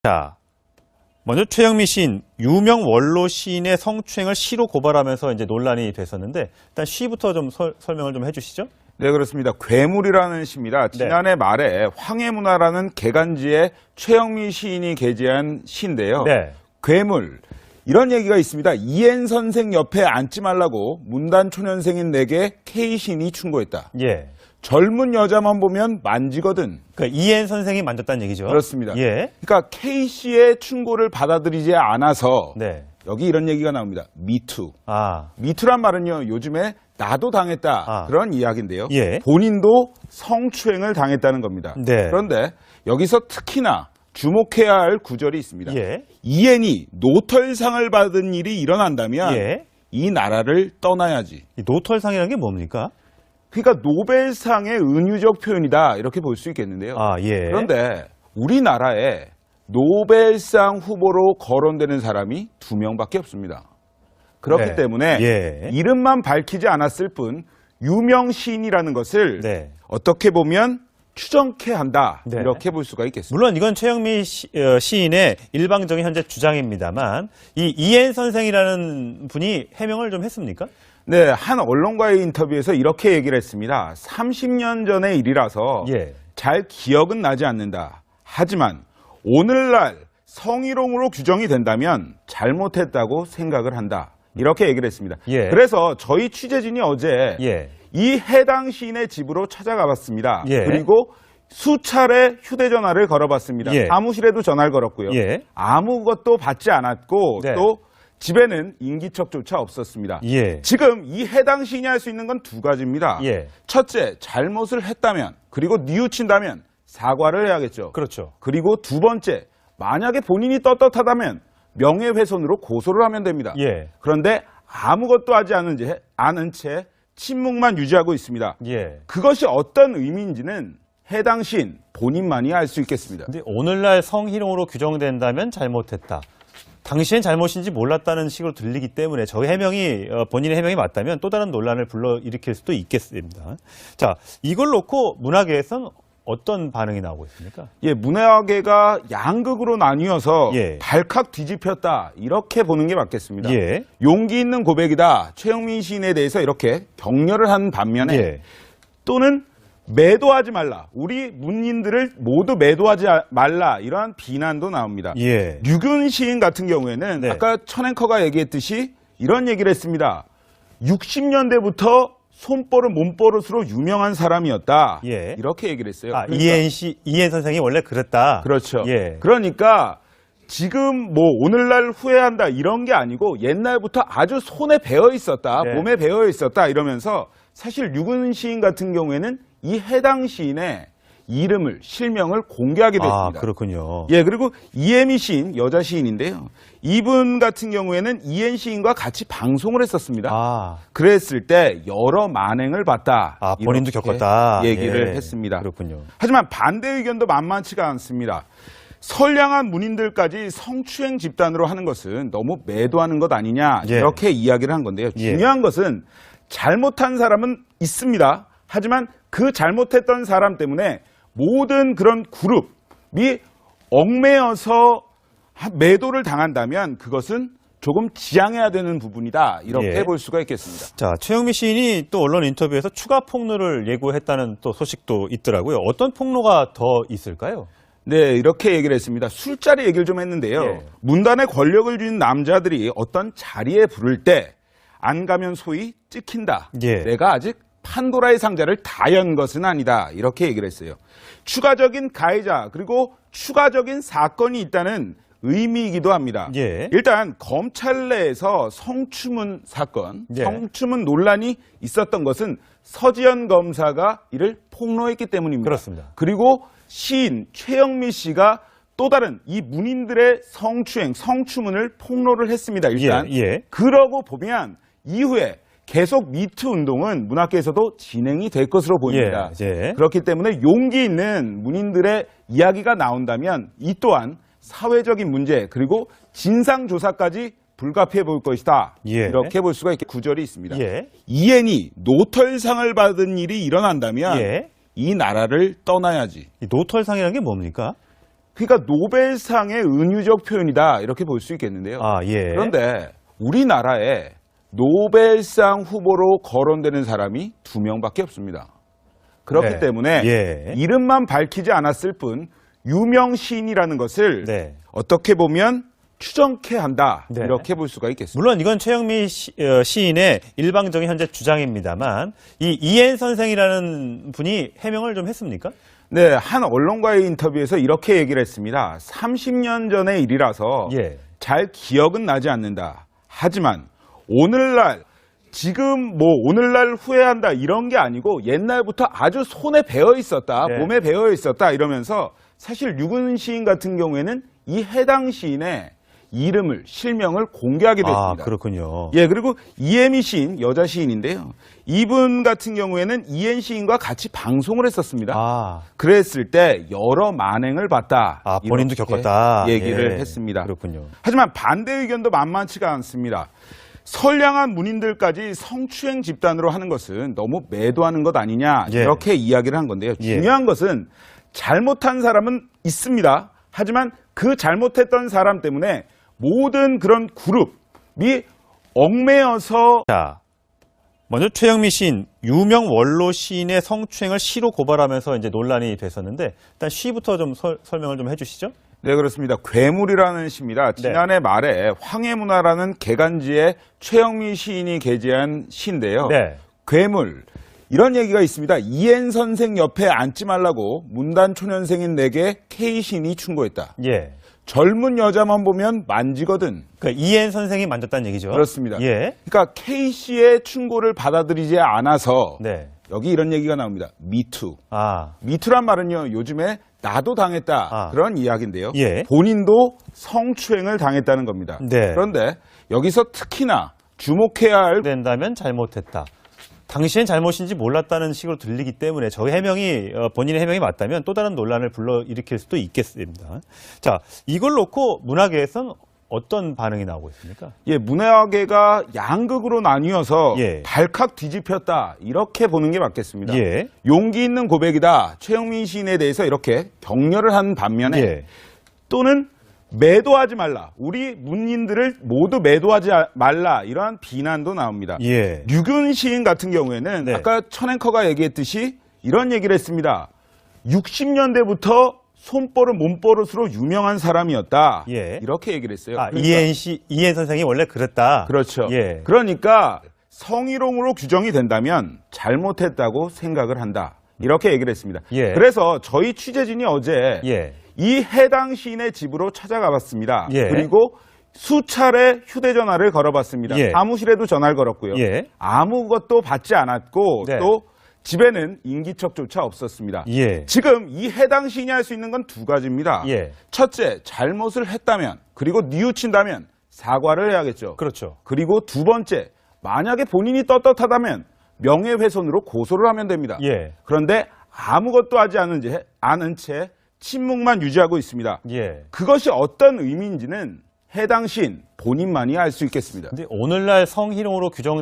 자, 먼저 최영미 시인, 유명 원로 시인의 성추행을 시로 고발하면서 이제 논란이 됐었는데 일단 시부터 좀 설명을 좀 해주시죠. 네, 그렇습니다. 괴물이라는 시입니다. 지난해 말에 황해문화라는 개간지에 최영미 시인이 게재한 시인데요. 네. 괴물. 이런 얘기가 있습니다. 이엔 선생 옆에 앉지 말라고 문단 초년생인 내게 K 시인이 충고했다. 예. 젊은 여자만 보면 만지거든. 그러니까 이엔 선생이 만졌다는 얘기죠. 그렇습니다. 예. 그러니까 K 씨의 충고를 받아들이지 않아서 네. 여기 이런 얘기가 나옵니다. 미투. 아. 미투란 말은요, 요즘에 나도 당했다. 아. 그런 이야기인데요. 예. 본인도 성추행을 당했다는 겁니다. 네. 그런데 여기서 특히나 주목해야 할 구절이 있습니다. 예. 이엔이 노털상을 받은 일이 일어난다면 예. 이 나라를 떠나야지. 이 노털상이라는 게 뭡니까? 그러니까 노벨상의 은유적 표현이다. 이렇게 볼 수 있겠는데요. 아, 예. 그런데 우리나라에 노벨상 후보로 거론되는 사람이 2명밖에 없습니다. 그렇기 네. 때문에 예. 이름만 밝히지 않았을 뿐 유명 시인이라는 것을 네. 어떻게 보면 추정케 한다. 네. 이렇게 볼 수가 있겠습니다. 물론 이건 최영미 시인의 일방적인 현재 주장입니다만 이 이엔 선생이라는 분이 해명을 좀 했습니까? 네, 한 언론과의 인터뷰에서 이렇게 얘기를 했습니다. 30년 전의 일이라서 예. 잘 기억은 나지 않는다. 하지만 오늘날 성희롱으로 규정이 된다면 잘못했다고 생각을 한다. 이렇게 얘기를 했습니다. 예. 그래서 저희 취재진이 어제 예. 이 해당 시인의 집으로 찾아가 봤습니다. 예. 그리고 수차례 휴대전화를 걸어봤습니다. 예. 사무실에도 전화를 걸었고요. 예. 아무것도 받지 않았고 네. 또 집에는 인기척조차 없었습니다. 예. 지금 이 해당 시인이 할 수 있는 건 두 가지입니다. 예. 첫째, 잘못을 했다면 그리고 뉘우친다면 사과를 해야겠죠. 그렇죠. 그리고 두 번째, 만약에 본인이 떳떳하다면 명예훼손으로 고소를 하면 됩니다. 예. 그런데 아무것도 하지 않은 채 침묵만 유지하고 있습니다. 예. 그것이 어떤 의미인지는 해당 시인 본인만이 알 수 있겠습니다. 근데 오늘날 성희롱으로 규정된다면 잘못했다. 당시엔 잘못인지 몰랐다는 식으로 들리기 때문에 저희 해명이 본인의 해명이 맞다면 또 다른 논란을 불러일으킬 수도 있겠습니다. 자, 이걸 놓고 문화계에서는 어떤 반응이 나오고 있습니까? 예, 문화계가 양극으로 나뉘어서 예. 발칵 뒤집혔다 이렇게 보는 게 맞겠습니다. 예. 용기 있는 고백이다. 최영민 시인에 대해서 이렇게 격려를 한 반면에 예. 또는 매도하지 말라. 우리 문인들을 모두 매도하지 말라. 이러한 비난도 나옵니다. 예. 류균 시인 같은 경우에는 네. 아까 천 앵커가 얘기했듯이 이런 얘기를 했습니다. 60년대부터 손버릇 몸버릇으로 유명한 사람이었다. 예. 이렇게 얘기를 했어요. 아, 그러니까 이엔 선생이 원래 그랬다. 그렇죠. 예. 그러니까 지금 뭐 오늘날 후회한다 이런 게 아니고 옛날부터 아주 손에 배어 있었다. 네. 몸에 배어 있었다 이러면서 사실 류근 시인 같은 경우에는 이 해당 시인의 이름을 실명을 공개하게 됐습니다. 아, 그렇군요. 예, 그리고 이혜미 시인, 여자 시인인데요. 이분 같은 경우에는 이엔 시인과 같이 방송을 했었습니다. 아, 그랬을 때 여러 만행을 봤다. 아, 본인도 이렇게 겪었다. 얘기를 예. 했습니다. 그렇군요. 하지만 반대 의견도 만만치가 않습니다. 선량한 문인들까지 성추행 집단으로 하는 것은 너무 매도하는 것 아니냐 예. 이렇게 이야기를 한 건데요. 예. 중요한 것은 잘못한 사람은 있습니다. 하지만 그 잘못했던 사람 때문에 모든 그런 그룹이 얽매여서 매도를 당한다면 그것은 조금 지양해야 되는 부분이다. 이렇게 예. 볼 수가 있겠습니다. 자, 최영미 시인이 또 언론 인터뷰에서 추가 폭로를 예고했다는 또 소식도 있더라고요. 어떤 폭로가 더 있을까요? 네, 이렇게 얘기를 했습니다. 술자리 얘기를 좀 했는데요. 예. 문단에 권력을 쥔 남자들이 어떤 자리에 부를 때 안 가면 소위 찍힌다. 예. 내가 아직 판도라의 상자를 다 연 것은 아니다. 이렇게 얘기를 했어요. 추가적인 가해자 그리고 추가적인 사건이 있다는 의미이기도 합니다. 예. 일단 검찰 내에서 성추문 사건, 예. 성추문 논란이 있었던 것은 서지현 검사가 이를 폭로했기 때문입니다. 그렇습니다. 그리고 시인 최영미 씨가 또 다른 이 문인들의 성추행, 성추문을 폭로를 했습니다. 일단 예, 예. 그러고 보면 이후에 계속 미투 운동은 문학계에서도 진행이 될 것으로 보입니다. 예. 그렇기 때문에 용기 있는 문인들의 이야기가 나온다면 이 또한 사회적인 문제 그리고 진상조사까지 불가피해 볼 것이다. 예. 이렇게 볼 수가 있게 구절이 있습니다. 예. 이엔이 노털상을 받은 일이 일어난다면 예. 이 나라를 떠나야지. 이 노털상이라는 게 뭡니까? 그러니까 노벨상의 은유적 표현이다 이렇게 볼 수 있겠는데요. 아, 예. 그런데 우리나라에 노벨상 후보로 거론되는 사람이 2명밖에 없습니다. 그렇기 네. 때문에 예. 이름만 밝히지 않았을 뿐 유명 시인이라는 것을 네. 어떻게 보면 추정케 한다 네. 이렇게 볼 수가 있겠습니다. 물론 이건 최영미 시인의 일방적인 현재 주장입니다만 이 이엔 선생이라는 분이 해명을 좀 했습니까? 네, 한 언론과의 인터뷰에서 이렇게 얘기를 했습니다. 30년 전의 일이라서 예. 잘 기억은 나지 않는다. 하지만 오늘날 지금 뭐 오늘날 후회한다 이런 게 아니고 옛날부터 아주 손에 배어 있었다, 네. 몸에 배어 있었다 이러면서 사실 유근 시인 같은 경우에는 이 해당 시인의 이름을 실명을 공개하게 됐습니다. 아, 그렇군요. 예, 그리고 이혜미 시인, 여자 시인인데요. 이분 같은 경우에는 이엔 시인과 같이 방송을 했었습니다. 아, 그랬을 때 여러 만행을 봤다. 아 본인도 이렇게 겪었다. 얘기를 예. 했습니다. 그렇군요. 하지만 반대 의견도 만만치가 않습니다. 선량한 문인들까지 성추행 집단으로 하는 것은 너무 매도하는 것 아니냐 예. 이렇게 이야기를 한 건데요. 예. 중요한 것은 잘못한 사람은 있습니다. 하지만 그 잘못했던 사람 때문에 모든 그런 그룹이 얽매여서 자, 먼저 최영미 시인, 유명 원로 시인의 성추행을 시로 고발하면서 이제 논란이 됐었는데 일단 시부터 좀 설명을 좀 해주시죠. 네, 그렇습니다. 괴물이라는 시입니다. 지난해 말에 황해문화라는 개간지에 최영미 시인이 게재한 시인데요. 네. 괴물. 이런 얘기가 있습니다. 이엔 선생 옆에 앉지 말라고 문단 초년생인 내게 K 시인이 충고했다. 예. 젊은 여자만 보면 만지거든. 그러니까 이엔 선생이 만졌다는 얘기죠. 그렇습니다. 예. 그러니까 K 씨의 충고를 받아들이지 않아서 네. 여기 이런 얘기가 나옵니다. 미투. 아, 미투란 말은요, 요즘에 나도 당했다. 아. 그런 이야기인데요. 예. 본인도 성추행을 당했다는 겁니다. 네. 그런데 여기서 특히나 주목해야 할 된다면 잘못했다. 당시엔 잘못인지 몰랐다는 식으로 들리기 때문에 저희 해명이 본인의 해명이 맞다면 또 다른 논란을 불러일으킬 수도 있겠습니다. 자, 이걸 놓고 문화계에서는 어떤 반응이 나오고 있습니까? 예, 문화계가 양극으로 나뉘어서 예. 발칵 뒤집혔다. 이렇게 보는 게 맞겠습니다. 예. 용기 있는 고백이다. 최영민 시인에 대해서 이렇게 격려를 한 반면에 예. 또는 매도하지 말라. 우리 문인들을 모두 매도하지 말라. 이러한 비난도 나옵니다. 예. 류균 시인 같은 경우에는 네. 아까 천앵커가 얘기했듯이 이런 얘기를 했습니다. 60년대부터 손버릇 몸버릇으로 유명한 사람이었다. 예. 이렇게 얘기를 했어요. 아, 그러니까 이엔 선생이 원래 그랬다. 그렇죠. 예. 그러니까 성희롱으로 규정이 된다면 잘못했다고 생각을 한다. 이렇게 얘기를 했습니다. 예. 그래서 저희 취재진이 어제 예. 이 해당 시인의 집으로 찾아가 봤습니다. 예. 그리고 수차례 휴대전화를 걸어봤습니다. 예. 사무실에도 전화를 걸었고요. 예. 아무것도 받지 않았고 네. 또 집에는 인기척조차 없었습니다. 예. 지금 이 해당 시인이 할 수 있는 건 두 가지입니다. 예. 첫째, 잘못을 했다면 그리고 뉘우친다면 사과를 해야겠죠. 그렇죠. 그리고 두 번째, 만약에 본인이 떳떳하다면 명예훼손으로 고소를 하면 됩니다. 예. 그런데 아무것도 하지 않은 채 침묵만 유지하고 있습니다. 예. 그것이 어떤 의미인지는 해당 시인 본인만이 알 수 있겠습니다. 근데 오늘날 성희롱으로 규정